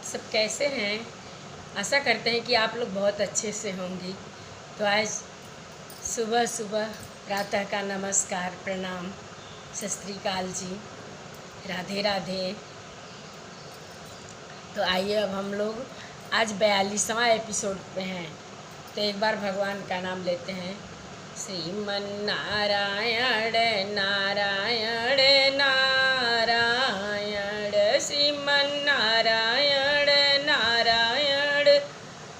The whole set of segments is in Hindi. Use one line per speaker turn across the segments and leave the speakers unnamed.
सब कैसे हैं। आशा करते हैं कि आप लोग बहुत अच्छे से होंगी। तो आज सुबह सुबह प्रातः का नमस्कार, प्रणाम, सत श्री अकाल जी, राधे राधे। तो आइए अब हम लोग आज 42वां एपिसोड पे हैं। तो एक बार भगवान का नाम लेते हैं। श्रीमन नारायण नारायण नारायण, श्रीमन नारायण नारायण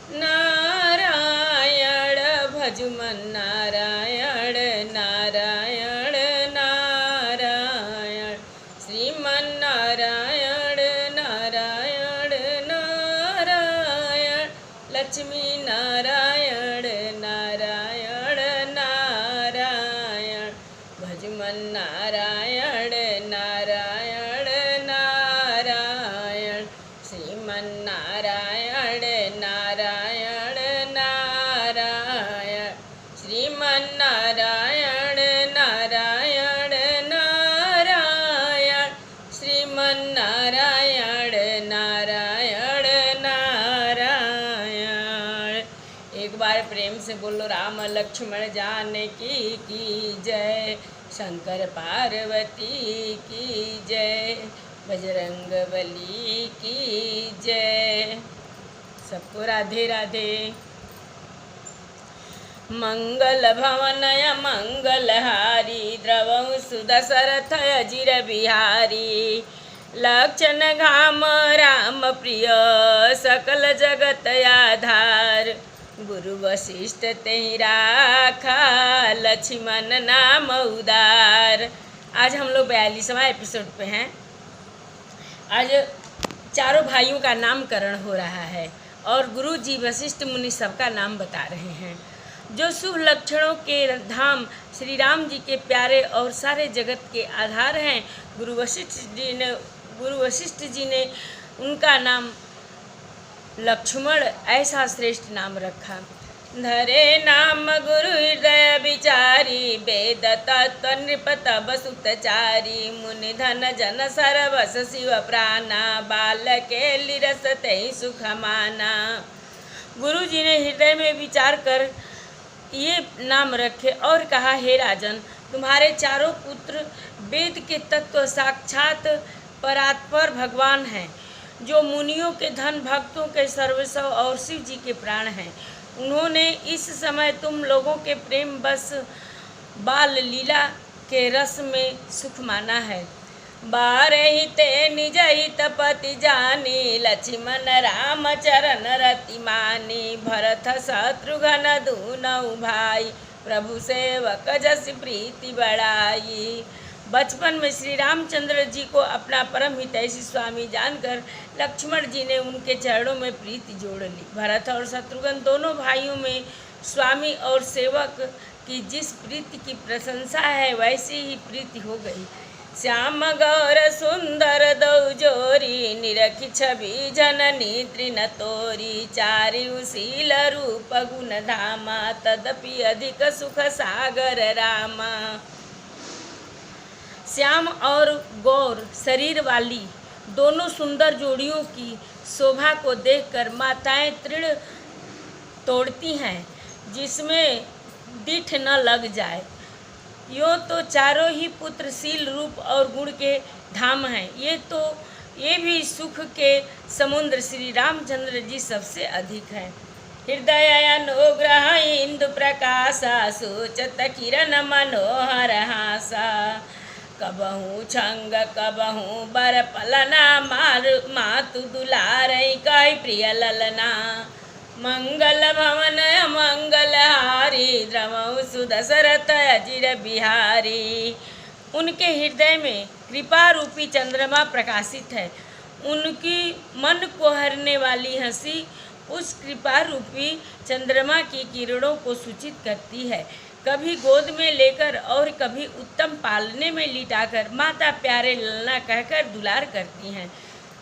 नारायण, भजमन नारायण नारायण नारायण, श्रीमन नारायण नारायण नारायण, लक्ष्मी नारायण नारायण नारायण, भजमन नारायण नारायण नारायण, श्रीमन नारायण नारायण नारायण, श्रीमन नारायण नारायण नारायण, श्रीमन नारायण नारायण नारायण। एक बार प्रेम से बोलो राम लक्ष्मण जानकी की जय, शंकर पार्वती की जय, बजरंग बली की जय। सबको राधे राधे। मंगल भवनय मंगलहारी, द्रवं सुदशरथ अजिर बिहारी, लक्षण घाम राम प्रिय, सकल जगत आधार, गुरु वशिष्ठ तेहि राखा, लक्ष्मण नाम उदार। आज हम लोग 42वां एपिसोड पे हैं। आज चारों भाइयों का नामकरण हो रहा है और गुरु जी वशिष्ठ मुनि सबका नाम बता रहे हैं। जो शुभ लक्षणों के धाम श्री राम जी के प्यारे और सारे जगत के आधार हैं, गुरु वशिष्ठ जी ने उनका नाम लक्ष्मण ऐसा श्रेष्ठ नाम रखा। धरे नाम गुरु हृदय विचारी, वेद तत्व नृप तब सुतचारी, मुनि धन जन सरवस शिव प्राणा, बालके लिरस तेहि सुख माना। गुरु जी ने हृदय में विचार कर ये नाम रखे और कहा, हे राजन, तुम्हारे चारों पुत्र वेद के तत्व साक्षात परात्पर भगवान हैं, जो मुनियों के धन, भक्तों के सर्वस्व और शिव जी के प्राण हैं। उन्होंने इस समय तुम लोगों के प्रेम बस बाल लीला के रस में सुख माना है। बारहि ते निज हित पति जानी, लक्ष्मण राम चरण रति मानी, भरत शत्रुघ्न दूनऊ भाई, प्रभु सेवक जस प्रीति बढ़ाई। बचपन में श्री रामचंद्र जी को अपना परम हितैषी स्वामी जानकर लक्ष्मण जी ने उनके चरणों में प्रीति जोड़ ली। भरत और शत्रुघ्न दोनों भाइयों में स्वामी और सेवक की जिस प्रीति की प्रशंसा है, वैसी ही प्रीति हो गई। श्याम गौर सुंदर दो जोरी, निरखी छवि जननी तृण तोरी, चारिउ शील रूप गुण धामा, तदपि अधिक सुख सागर रामा। श्याम और गौर शरीर वाली दोनों सुंदर जोड़ियों की शोभा को देखकर माताएं तृण तोड़ती हैं, जिसमें दिठ न लग जाए। यो तो चारों ही पुत्र शील रूप और गुण के धाम हैं। ये भी सुख के समुद्र श्री रामचंद्र जी सबसे अधिक हैं। हृदय अनुग्रह इंदु प्रकाशा, सोचत किरण मनोहर हासा, कबहू छंग कबहू बर पलना, मातु दुलारई कहि प्रिय ललना। मंगल भवन मंगल हारी, द्रवऊ सुदशरथ अजिर बिहारी। उनके हृदय में कृपा रूपी चंद्रमा प्रकाशित है। उनकी मन को हरने वाली हंसी उस कृपा रूपी चंद्रमा की किरणों को सूचित करती है। कभी गोद में लेकर और कभी उत्तम पालने में लिटाकर माता प्यारे ललना कहकर दुलार करती हैं।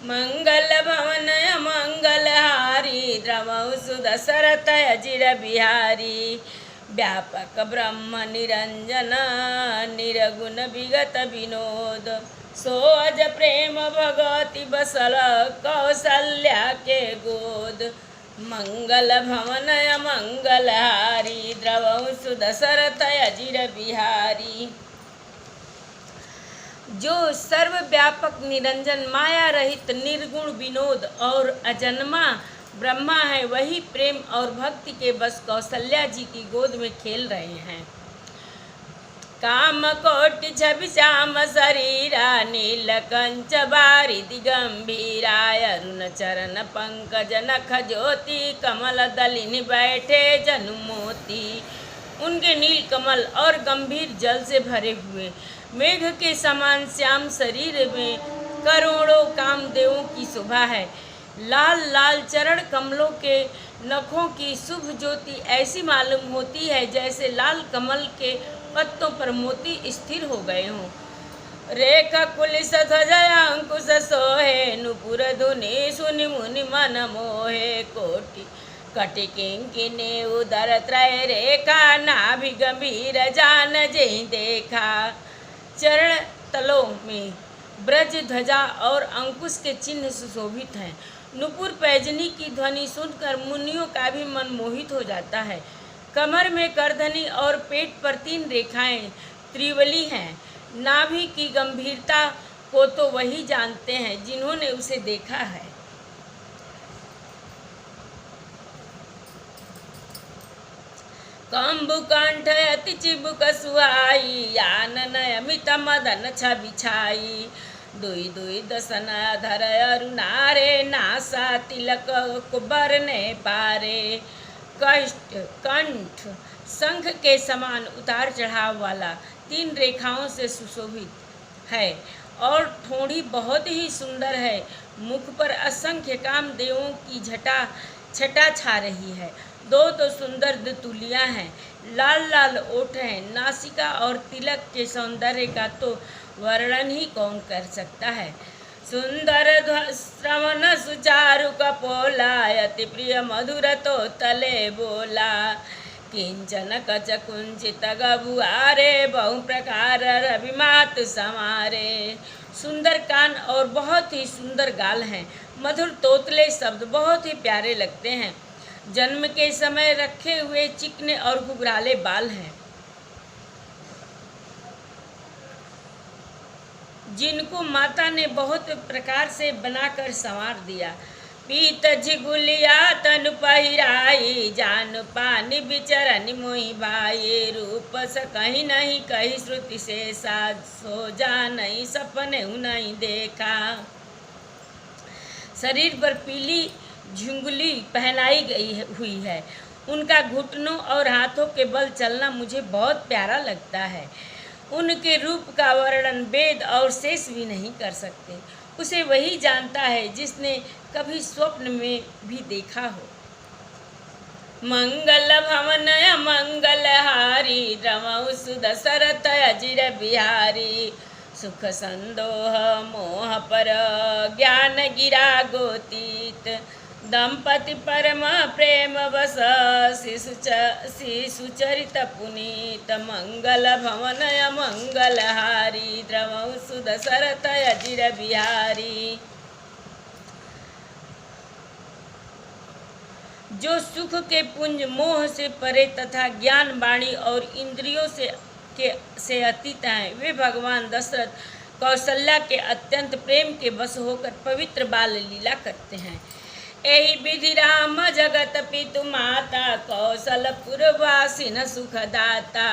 मंगल भवन मंगल हारी, द्रवऊ सुदशरथ अजिर बिहारी, व्यापक ब्रह्म निरंजन, निरगुण विगत विनोद, सो अज प्रेम भगवती बसल कौशल्या के गोद। मंगल भवन मंगलहारी द्रवंसु दशरथ अजिर बिहारी। जो सर्वव्यापक निरंजन माया रहित निर्गुण विनोद और अजन्मा ब्रह्मा है, वही प्रेम और भक्ति के बस कौशल्या जी की गोद में खेल रहे हैं। काम कोटि छवि श्याम शरीरा नीलकंच बारिधि गंभीरा। अरुण चरण पंकज नख ज्योति कमल दलिनि बैठे जनु मोती। उनके नील कमल और गंभीर जल से भरे हुए मेघ के समान श्याम शरीर में करोड़ों कामदेवों की शोभा है। लाल लाल चरण कमलों के नखों की शुभ ज्योति ऐसी मालूम होती है जैसे लाल कमल के पत्तों पर मोती स्थिर हो गए हों। रेखा कुलिस ध्वजया अंकुश सोहे नुपुर धुनि सुनि मुनि मन मोहे। कोटि कटि किंकिनी उदर त्रय रेखा नाभि गंभीर जान जेहि देखा। चरण तलों में ब्रज ध्वजा और अंकुश के चिन्ह सुशोभित हैं। नुपुर पैजनी की ध्वनि सुनकर मुनियों का भी मन मोहित हो जाता है। कमर में करधनी और पेट पर 3 रेखाएं त्रिवली हैं। नाभि की गंभीरता को तो वही जानते हैं जिन्होंने उसे देखा है। कंबुकंठ अति चिबुक सुहाई आनन अमित मदन छवि छाई। दुई दुई दसन धर अरुणारे नासा तिलक कुबर ने पारे। कष्ट कंठ शंख के समान उतार चढ़ाव वाला 3 रेखाओं से सुशोभित है और ठोड़ी बहुत ही सुंदर है। मुख पर असंख्य कामदेवों की छटा छा रही है। 2 सुंदर दुतुलियाँ हैं। लाल लाल ओठ हैं। नासिका और तिलक के सौंदर्य का तो वर्णन ही कौन कर सकता है। सुंदर श्रवण सुचारु कपोला अति प्रिय मधुर तो तले बोला। किंचन कच कुंचित गबुआरे बहु प्रकार रविमात समारे। सुंदर कान और बहुत ही सुंदर गाल हैं। मधुर तोतले शब्द बहुत ही प्यारे लगते हैं। जन्म के समय रखे हुए चिकने और घुघराले बाल हैं जिनको माता ने बहुत प्रकार से बनाकर संवार दिया। पीत झिगुलिया तनु पहिराई जान पानी बिचरनि मोहि भाई। रूप स कहीं नहीं कही श्रुति से साज सो जा नहीं सपने नहीं देखा। शरीर पर पीली झुंगली पहनाई गई हुई है। उनका घुटनों और हाथों के बल चलना मुझे बहुत प्यारा लगता है। उनके रूप का वर्णन वेद और शेष भी नहीं कर सकते। उसे वही जानता है जिसने कभी स्वप्न में भी देखा हो। मंगल भवन मंगलहारी द्रवंसु दशरथ अजिर बिहारी। सुख संदोह मोह पर ज्ञान गिरा गोतीत। दंपति परम प्रेम बस शिशु चरित पुनीत। मंगल भवन मंगलहारी द्रवंसु दशरथ अजिर बिहारी। जो सुख के पुंज मोह से परे तथा ज्ञान वाणी और इंद्रियों से अतीत हैं, वे भगवान दशरथ कौशल्या के अत्यंत प्रेम के बस होकर पवित्र बाल लीला करते हैं। एहि विधि राम जगत पितु माता कौशलपुरवासी न सुखदाता।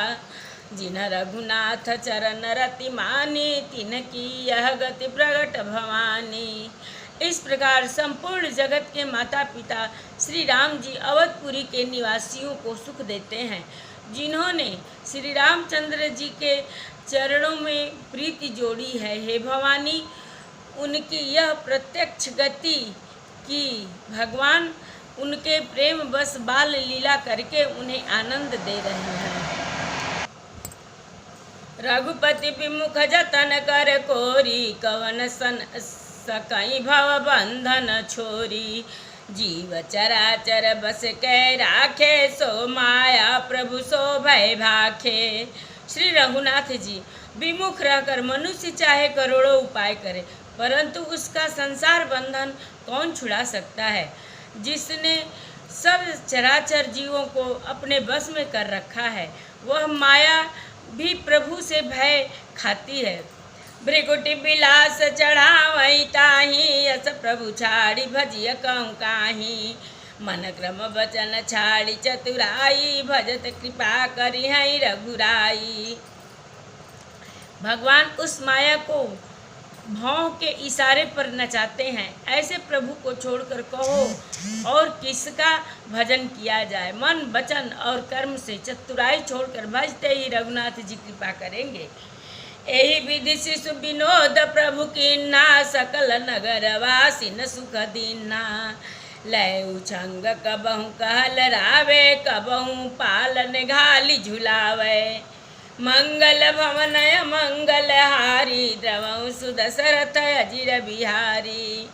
जिन रघुनाथ चरण रति मानी तिन की यह गति प्रगट भवानी। इस प्रकार संपूर्ण जगत के माता पिता श्री राम जी अवधपुरी के निवासियों को सुख देते हैं। जिन्होंने श्री रामचंद्र जी के चरणों में प्रीति जोड़ी है, हे भवानी उनकी यह प्रत्यक्ष गति कि भगवान उनके प्रेम बस बाल लीला करके उन्हें आनंद दे रहे हैं। रघुपति विमुख जतन कर कोरी कवन सन सकई भव बंधन छोरी। जीव चराचर बस कै राखे सो माया प्रभु सो भय भाखे। श्री रघुनाथ जी विमुख रहकर मनुष्य चाहे करोड़ों उपाय करे, परंतु उसका संसार बंधन कौन छुड़ा सकता है, जिसने सब चराचर जीवों को अपने बस में कर रखा है। वह माया भी प्रभु से भय खाती है। भृगुटि बिलास चढ़ावई ताही, यस प्रभु छाड़ी भजिय कहूँ काही। मन क्रम वचन छाड़ी चतुराई, भजत कृपा करी है रघुराई। भगवान उस माया को भाव के इशारे पर नचाते हैं। ऐसे प्रभु को छोड़कर कहो और किसका भजन किया जाए। मन वचन और कर्म से चतुराई छोड़कर भजते ही रघुनाथ जी कृपा करेंगे। यही विधि शिशु विनोद प्रभु कीन्हा, सकल नगर वासी न सुख दीन्हा। लय उछंग कबहु कहल रावे, कबहु पालन घाली झुलावे। मंगल भवनय मंगल हारी, द्रवं सुदशरथ अजिर बिहारी।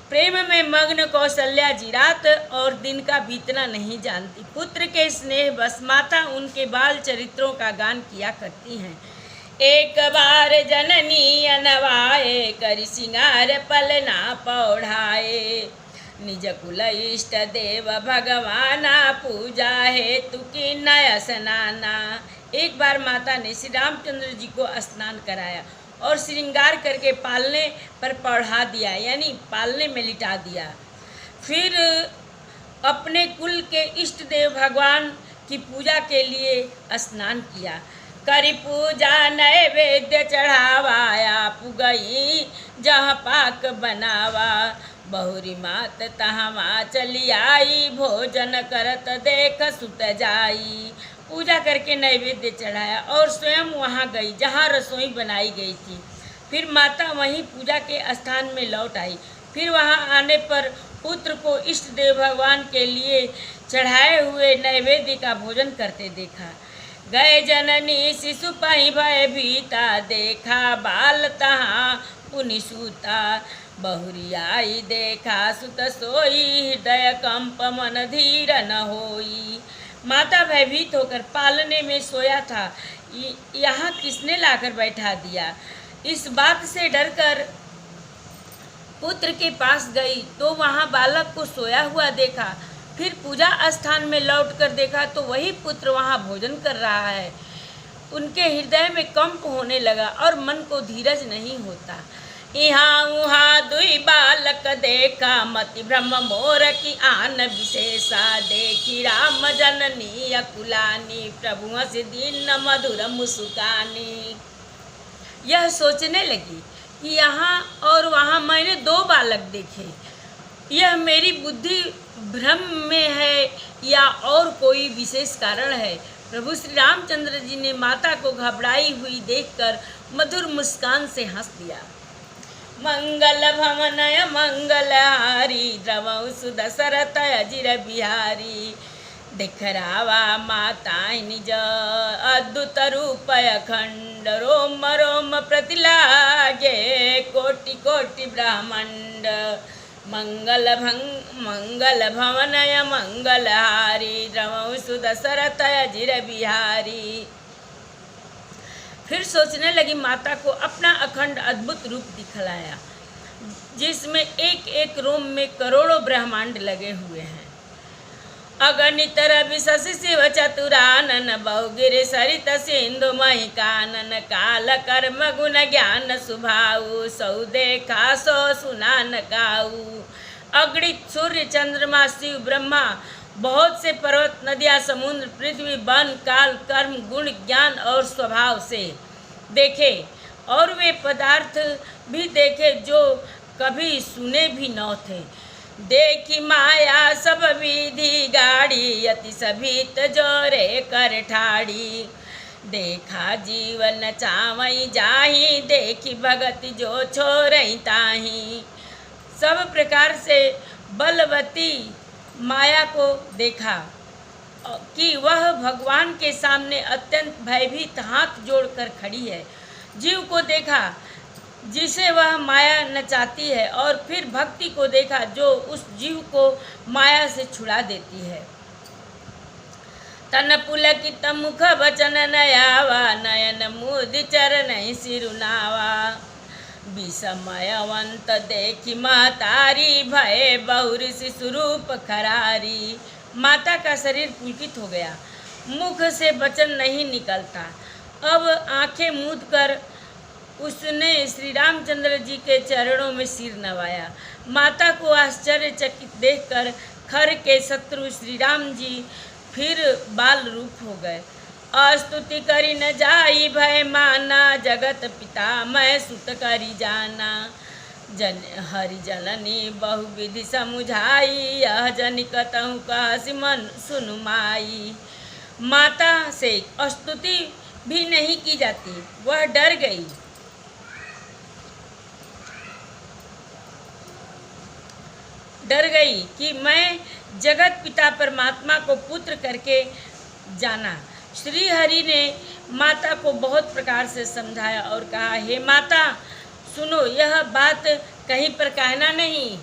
प्रेम में मग्न कौशल्या जी रात और दिन का बीतना नहीं जानती। पुत्र के स्नेह बस माता उनके बाल चरित्रों का गान किया करती हैं। एक बार जननी अनवाए, करि सिंगार पलना पौढ़ाए। निज कुल इष्ट देव भगवाना, पूजा हेतु की नय स्नाना। एक बार माता ने श्री रामचंद्र जी को स्नान कराया और श्रृंगार करके पालने पर पढ़ा दिया, यानी पालने में लिटा दिया। फिर अपने कुल के इष्ट देव भगवान की पूजा के लिए स्नान किया। करी पूजा नैवेद्य चढ़ावाया, पुगई जहाँ पाक बनावा। बहुरी मात तहाँ चली आई, भोजन करत देख सुत जाई। पूजा करके नैवेद्य चढ़ाया और स्वयं वहाँ गई जहाँ रसोई बनाई गई थी। फिर माता वहीं पूजा के स्थान में लौट आई। फिर वहाँ आने पर पुत्र को इष्ट देव भगवान के लिए चढ़ाए हुए नैवेद्य का भोजन करते देखा। गए जननी शिशु पहि भय भीता, देखा बाल तहाँ पुनि सूता। बहुरी आई देखा सुत सोई, हृदय कंप मन धीर न होई। माता भयभीत होकर पालने में सोया था, यहाँ किसने लाकर बैठा दिया। इस बात से डरकर पुत्र के पास गई तो वहाँ बालक को सोया हुआ देखा। फिर पूजा स्थान में लौटकर देखा तो वही पुत्र वहाँ भोजन कर रहा है। उनके हृदय में कंप होने लगा और मन को धीरज नहीं होता। यहाँ उहाँ दुई बालक देखा, मति ब्रह्म मोर की आन विशेषा। देखी राम जननी अकुलानी, प्रभु हंस दीन मधुर मुस्कानी। यह सोचने लगी कि यहाँ और वहाँ मैंने दो बालक देखे, यह मेरी बुद्धि भ्रम में है या और कोई विशेष कारण है। प्रभु श्री रामचंद्र जी ने माता को घबराई हुई देखकर मधुर मुस्कान से हंस दिया। मंगल भवनय मंगल हारी, द्रवं सुदशरथ अजिर बिहारी। दिखरावा माता निज अद्भुत रूप अखंड, रोम रोम प्रतिलागे कोटि कोटि ब्रह्मांड। मंगल भवनय मंगल हारी, द्रवं सुदशरथ अजिर बिहारी। फिर सोचने लगी माता को अपना अखंड अद्भुत रूप दिखलाया, जिसमें एक एक रोम में करोड़ों ब्रह्मांड लगे हुए हैं। अगणित रवि शशि शिव चतुरानन, बहुगिरि सरित सिंधु महि कानन। काल कर्म गुण ज्ञान सुभाऊ, सौ देखा सौ सुना न काऊ। अगणित सूर्य चंद्रमा शिव ब्रह्मा, बहुत से पर्वत नदियाँ समुद्र पृथ्वी वन काल कर्म गुण ज्ञान और स्वभाव से देखे, और वे पदार्थ भी देखे जो कभी सुने भी न थे। देखी माया सब विधि गाड़ी, अति सभित जोरे कर ठाड़ी। देखा जीवन चावई जाही, देखी भगत जो छोरई ताही। सब प्रकार से बलवती माया को देखा कि वह भगवान के सामने अत्यंत भयभीत हाथ जोड़कर खड़ी है। जीव को देखा जिसे वह माया नचाती है, और फिर भक्ति को देखा जो उस जीव को माया से छुड़ा देती है। तन पुलकित मुख बचन नयावा, नयन मुदि चरण सिरुनावा। विस्मयवंत देखी महतारी, भय बहुरी स्वरूप खरारी। माता का शरीर पुलकित हो गया, मुख से वचन नहीं निकलता। अब आंखें मूंद कर उसने श्री रामचंद्र जी के चरणों में सिर नवाया। माता को आश्चर्यचकित देखकर खर के शत्रु श्री राम जी फिर बाल रूप हो गए। स्तुति करी न जाई भय माना, जगत पिता मैं सुत करी जाना। हरि जननी बहुविधि समुझाई, यह जनि कतहु कहसि मन सुनु माई। माता से स्तुति भी नहीं की जाती, वह डर गई। कि मैं जगत पिता परमात्मा को पुत्र करके जाना। श्री हरि ने माता को बहुत प्रकार से समझाया और कहा, हे माता सुनो, यह बात कहीं पर कहना नहीं।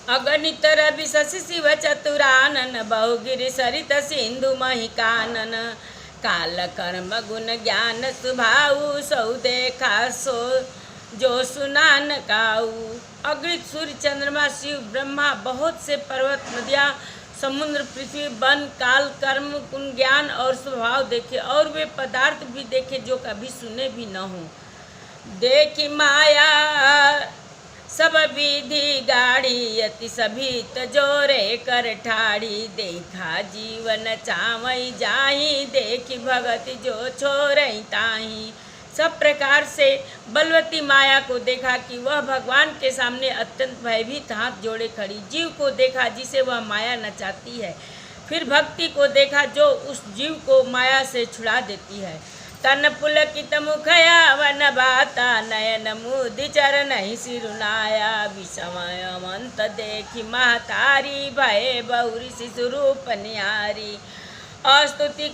अगणित रवि शशि शिव चतुरानन, बहुगिरि सरित सिंधु मही कानन। काल कर्म गुण ज्ञान सुभाऊ, सौ देखा सो जो सुना न काऊ। अगणित सूर्य चंद्रमा शिव ब्रह्मा, बहुत से पर्वत नदियाँ समुद्र पृथ्वी वन काल कर्म गुण ज्ञान और स्वभाव देखे, और वे पदार्थ भी देखे जो कभी सुने भी न हो। देखी माया सब विधि गाड़ी, अति सभी तजोरे कर ठाड़ी। देखा जीवन चावई जाही, देखी भगति जो छोरई ताही। सब प्रकार से बलवती माया को देखा कि वह भगवान के सामने अत्यंत भयभीत हाथ जोड़े खड़ी। जीव को देखा जिसे वह माया नचाती है। फिर भक्ति को देखा जो उस जीव को माया से छुड़ा देती है। तन पुलकित मुखया वन बाता, नयन मुदि चरण सिरुनाया। विस्मयवंत देखी महतारी, भय बहुरी शिशुरूप न्यारी। स्तुति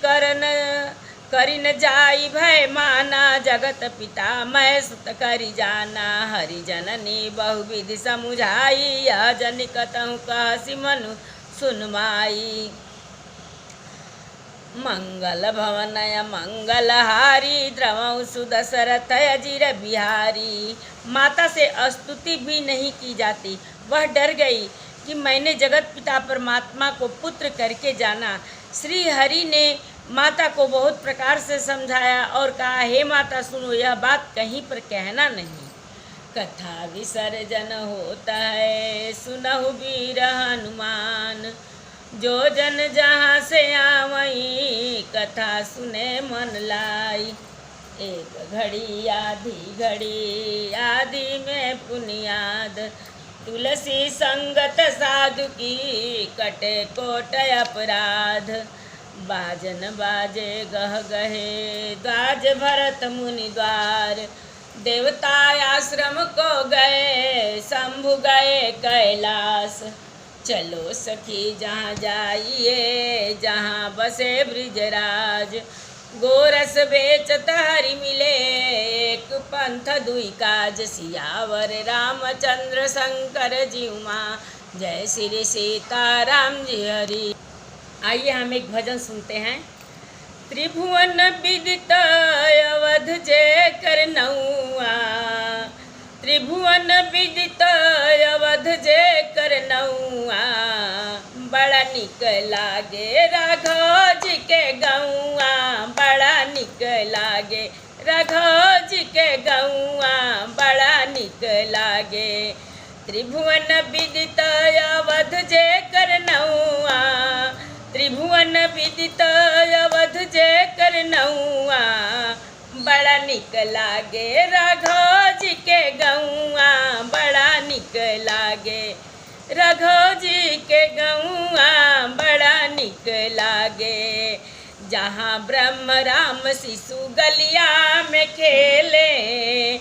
करी न जाई भय माना, जगत पिता मैं सुत करी जाना। हरि जननी बहुविधि समुझाई, यह जनि कतहु कहसि मनु सुन माई। मंगल भवनय मंगलहारी, द्रवौ सुदशरथ अजिर बिहारी। माता से स्तुति भी नहीं की जाती, वह डर गई कि मैंने जगत पिता परमात्मा को पुत्र करके जाना। श्री हरि ने माता को बहुत प्रकार से समझाया और कहा, हे माता सुनो, यह बात कहीं पर कहना नहीं। कथा विसर्जन होता है, सुनहु वीर हनुमान। जो जन जहाँ से आवई, कथा सुने मन लाई। एक घड़ी आधी में पुनियाद, तुलसी संगत साधु की कटे कोट अपराध। बाजन बाजे गह गहे, द्वाज भरत मुनि द्वार। देवता आश्रम को गए, शंभु गए कैलाश। चलो सखी जहाँ जाइए, जहाँ बसे ब्रिजराज। गोरस बेचत हरि मिले, एक पंथ दुई काज। सियावर रामचंद्र शंकर जी माँ, जय श्री सीताराम जी हरि। आइए हम एक भजन सुनते हैं। त्रिभुवन विदित अवध जय कर नौआ, त्रिभुवन विदित अवध जय कर नौआ। बड़ा निक लागे राघव जी के गौआ, बड़ा निक लागे राघव जी के गौआ, बड़ा निक लागे। त्रिभुवन विदित अवध जय कर नौआ, त्रिभुवन विदित अवध जय कर नौआ। बड़ा निक लागे राघव जी के गौआ, बड़ा निक लागे राघव जी के गौआ, बड़ा निक लागे। जहाँ ब्रह्म राम शिशु गलिया में खेले,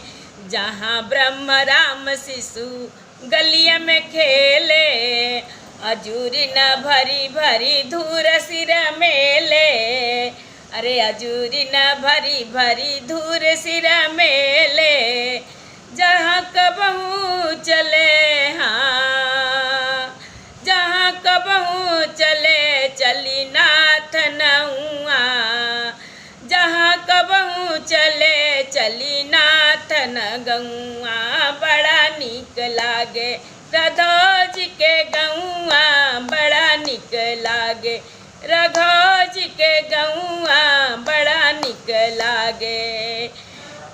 जहाँ ब्रह्म राम शिशु गलिया में खेले। अजूरी न भरी भरी धूर सिर मेले, अरे अजूरी न भरी भरी धूर सिर मेले। जहाँ कबहू चले हाँ, जहाँ गौआ बड़ा निक लागे, रघोज के गौआ बड़ा निक लागे, रघोज के गौआ बड़ा निक लागे।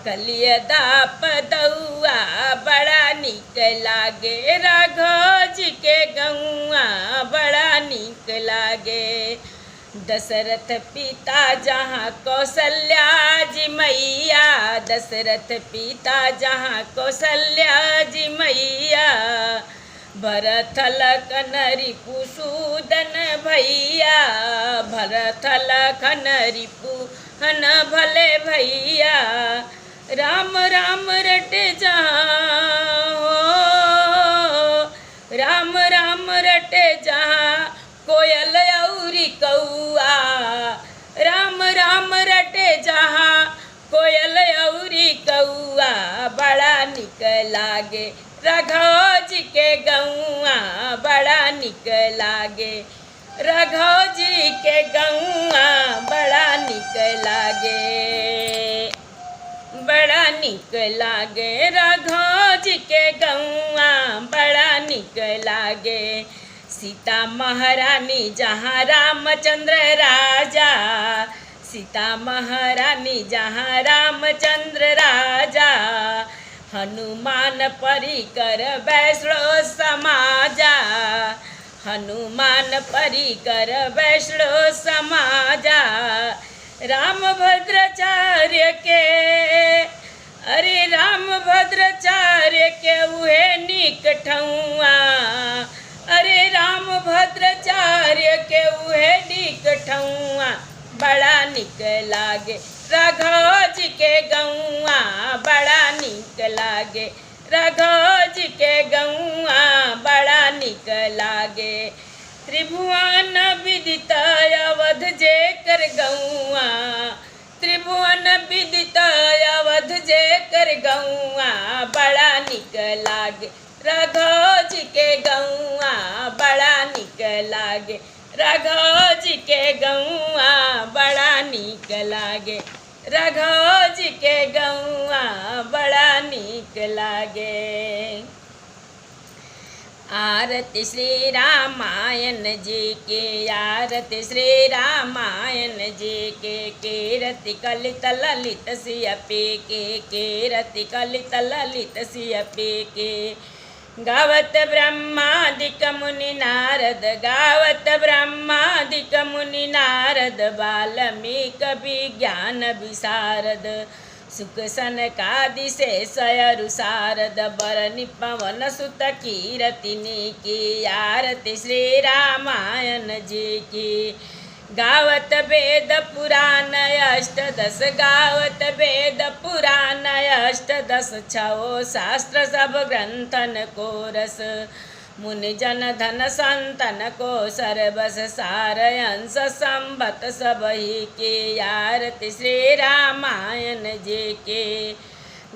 कलियदा पदौआ बड़ा निक लागे, रघोज के गौआ बड़ा निक लागे। दशरथ पिता जहाँ कौशल्या जी मैया, दशरथ पिता जहाँ कौशल्या जी मैया, भरत लखन रिपुसूदन भैया, भरत लखन रिपुहन भले भैया। राम राम रटे जहाँ हो, राम राम रटे जहाँ कोयल औरी कौआ, राम राम रटे जहाँ कोयल औरी कौआ बड़ा निक लागे, रघोज के गौआ बड़ा निक लागे, रघोज के गौआ बड़ा निक लागे, बड़ा निक लागे, रघोज के गौआ बड़ा निक लागे। सीता महारानी जहाँ रामचंद्र राजा, सीता महारानी जहाँ रामचंद्र राजा, हनुमान परिकर वैष्णो समाजा, हनुमान परिकर वैष्णो समाजा। रामभद्राचार्य के, अरे रामभद्राचार्य के उहे निक ठौआ, अरे रामभद्राचार्य के उहे निक ठौआ बड़ा निक लागे, रघोज के गौआ बड़ा निक लागे, रघोज के गौआ बड़ा निक लागे। त्रिभुवन विदित अवध जे कर गौआ, त्रिभुवन विदित अवध जे कर गौआ बड़ा निक लागे, रघोज के गौआ बड़ा निक लागे, रघोज के गौआ बड़ा निक लागे, रघोज के गौआ बड़ा निक लागे। आरती श्री रामायण जी के, आरती श्री रामायण जी के, कीरति कलित ललित सियपी के, कीरति कलित ललित सियपी के। गावत ब्रह्मादिक मुनि नारद, गावत ब्रह्मादिक मुनि नारद, वाल्मीक विज्ञान विशारद, सुख सनकादि शेषयरु शारद, बरनि पवन सुत कीरतिनि की। आरती श्री रामायण जी की। गावत वेद पुराण अष्टदश, गावत वेद पुराण अष्टदश, छो शास्त्र सब ग्रंथन को रस, मुनि जन धन संतन को सर्वस, सार अंश संबत सब ही के। आरती श्री रामायण जी के।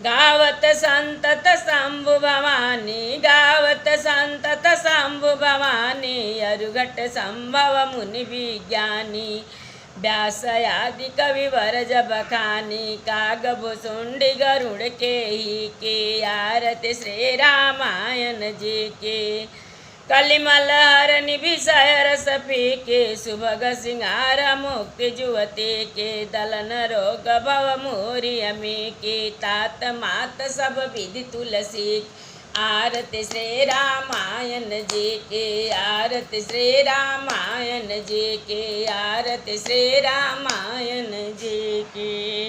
गावत संतत शंभु भवानी, गावत संतत शंभु भवानी, अरुघट संभव मुनि विज्ञानी, व्यास आदि कविवर जब खानी, काग भुसुंडी गरुड़ के ही के। आरती श्री रामायण जी के। कलिमल हर निभिषय रस फीके, सुभग सिंगार मुक्ति जुवते के, दलन रोग भव मोरी अमी के, तात मात सब विधि तुलसी। आरती श्री रामायण जी के। आरती श्री रामायण जी के। आरती श्री रामायण जी के।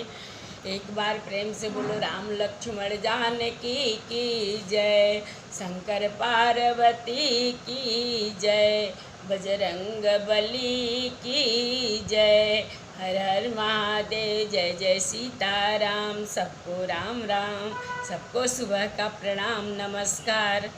एक बार प्रेम से बोलो राम लक्ष्मण जानकी की जय, शंकर पार्वती की जय, बजरंग बली की जय। हर हर महादेव, जय जय सीताराम। सबको राम राम, सबको सुबह का प्रणाम नमस्कार।